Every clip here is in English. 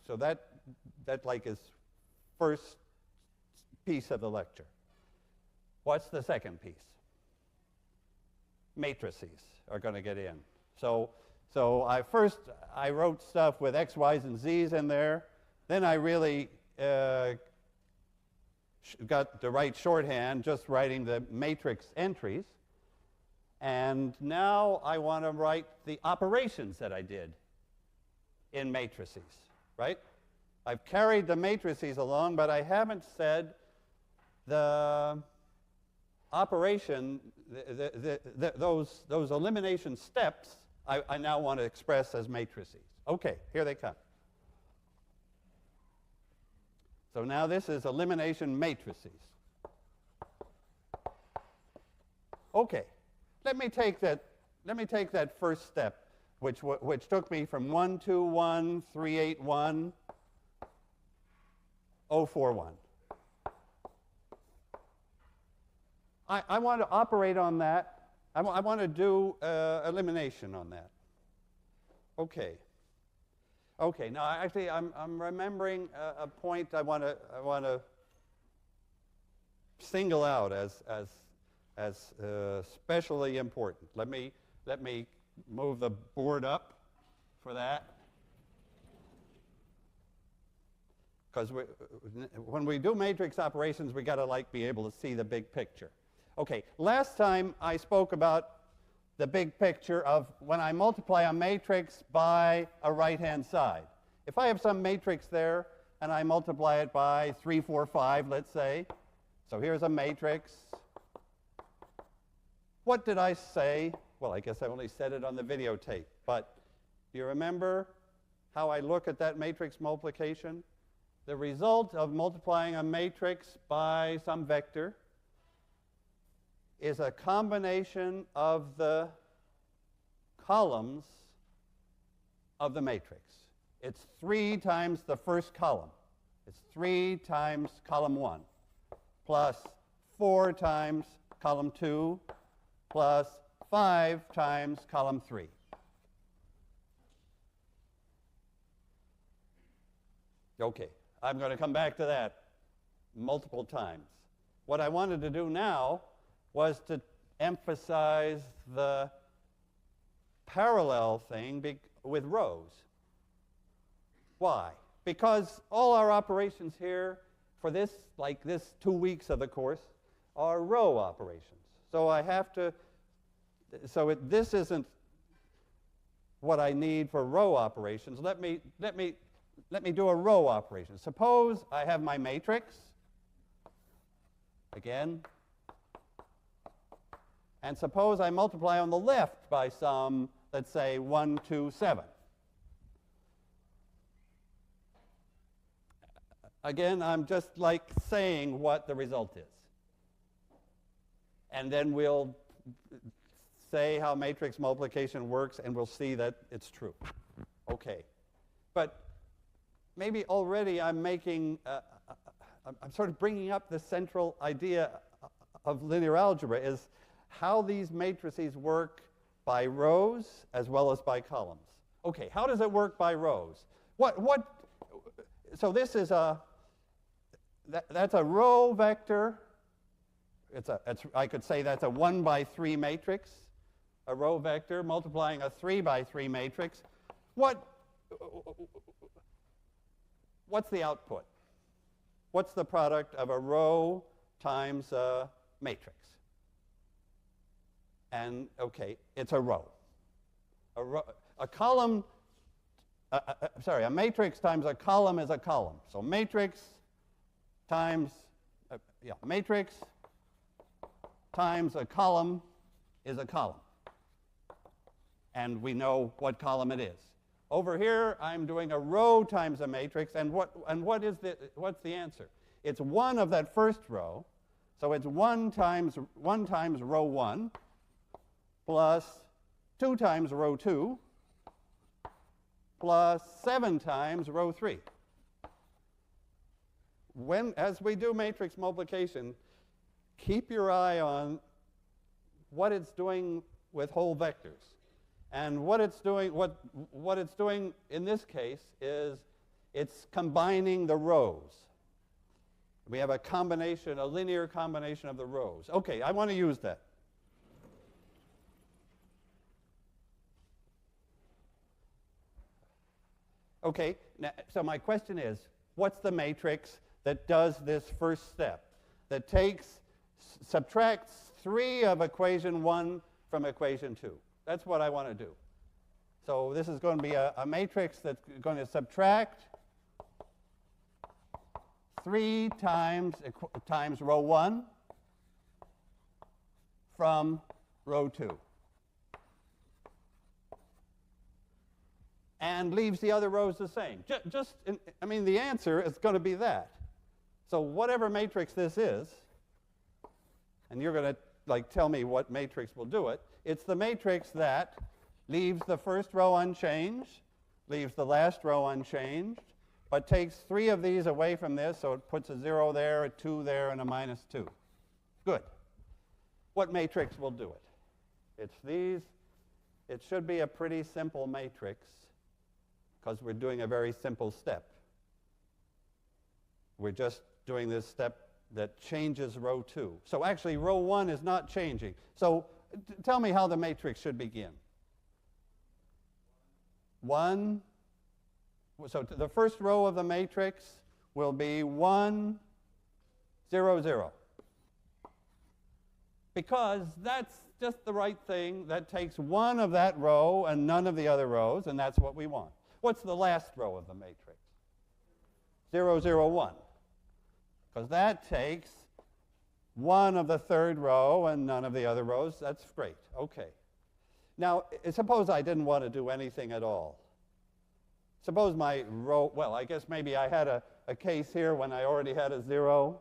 So that like is first piece of the lecture. What's the second piece? Matrices are going to get in. So I wrote stuff with x, y's, and z's in there. Then I really got the right shorthand, just writing the matrix entries. And now I want to write the operations that I did in matrices, right? I've carried the matrices along, but I haven't said the operation, those elimination steps, I now want to express as matrices. Okay, here they come. So now this is elimination matrices. Okay, let me take that first step, which took me from 121, 381, 041. I want to operate on that. I want to do elimination on that. Okay. Okay. Now, actually, I'm remembering a point I want to single out as especially important. Let me move the board up for that. Because when we do matrix operations, we got to be able to see the big picture. Okay, last time I spoke about the big picture of when I multiply a matrix by a right-hand side. If I have some matrix there and I multiply it by 3, 4, 5, let's say, so here's a matrix. What did I say? Well, I guess I only said it on the videotape, but do you remember how I look at that matrix multiplication? The result of multiplying a matrix by some vector is a combination of the columns of the matrix. It's 3 times the first column. It's 3 times column 1, plus 4 times column 2, plus 5 times column 3. Okay, I'm going to come back to that multiple times. What I wanted to do now was to emphasize the parallel thing with rows. Why? Because all our operations here for this 2 weeks of the course are row operations. So I have to, this isn't what I need for row operations. Let me do a row operation. Suppose I have my matrix, again, and suppose I multiply on the left by some, let's say, 1, 2, 7. Again, I'm just saying what the result is. And then we'll say how matrix multiplication works, and we'll see that it's true. Okay. But maybe already I'm making, I'm sort of bringing up the central idea of linear algebra is how these matrices work by rows as well as by columns. Okay, how does it work by rows? So this is that's a row vector. I could say that's a 1 by 3 matrix, a row vector multiplying a 3 by 3 matrix. What's the output? What's the product of a row times a matrix? And okay, it's a row. A column, a matrix times a column is a column. So matrix times, matrix times a column is a column. And we know what column it is. Over here, I'm doing a row times a matrix, and what's the answer? It's 1 of that first row, so it's 1 times row 1 plus 2 times row 2 plus 7 times row 3. As we do matrix multiplication, keep your eye on what it's doing with whole vectors. And what it's doing in this case is It's combining the rows. We have a combination, a linear combination of the rows. Okay, I want to use that. Okay, now, so my question is, what's the matrix that does this first step, that subtracts 3 of equation 1 from equation 2? That's what I want to do. So this is going to be a matrix that's going to subtract 3 times row 1 from row 2. And leaves the other rows the same. I mean, the answer is going to be that. So whatever matrix this is, and you're going to tell me what matrix will do it, it's the matrix that leaves the first row unchanged, leaves the last row unchanged, but takes 3 of these away from this, so it puts a 0 there, a 2 there, and a -2. Good. What matrix will do it? It's these. It should be a pretty simple matrix, because we're doing a very simple step. We're just doing this step that changes row 2. So actually, row 1 is not changing. So tell me how the matrix should begin. 1. So the first row of the matrix will be 1, 0, 0. Because that's just the right thing. That takes 1 of that row and none of the other rows, and that's what we want. What's the last row of the matrix? 0, 0, 1. Because that takes 1 of the third row and none of the other rows. That's great. Okay. Now, suppose I didn't want to do anything at all. Suppose my row, well, I guess maybe I had a case here when I already had a 0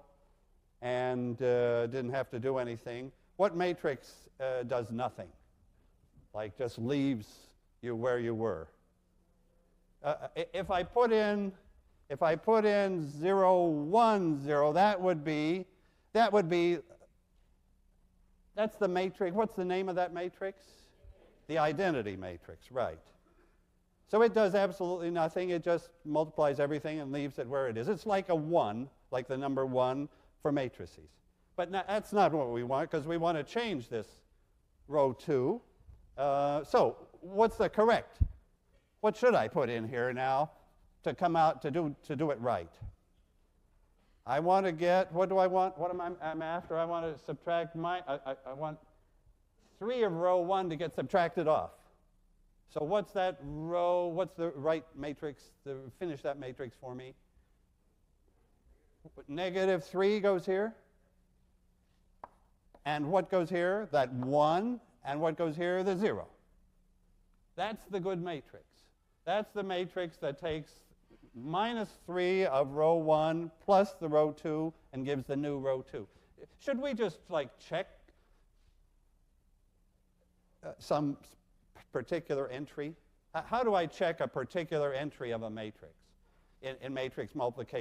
and didn't have to do anything. What matrix does nothing? Like just leaves you where you were? If I put in 0, 1, 0, that's the matrix. What's the name of that matrix? The identity matrix, right. So it does absolutely nothing. It just multiplies everything and leaves it where it is. It's like a 1, like the number 1 for matrices. But that's not what we want, because we want to change this row 2. So what's the correct? What should I put in here now to come out to do it right? I want to get, what do I want? What am I'm after? I want to subtract I want 3 of row 1 to get subtracted off. So what's that row? What's the right matrix to finish that matrix for me? -3 goes here. And what goes here? That 1. And what goes here? The 0. That's the good matrix. That's the matrix that takes -3 of row 1 plus the row 2 and gives the new row 2. Should we just check some particular entry? How do I check a particular entry of a matrix in matrix multiplication?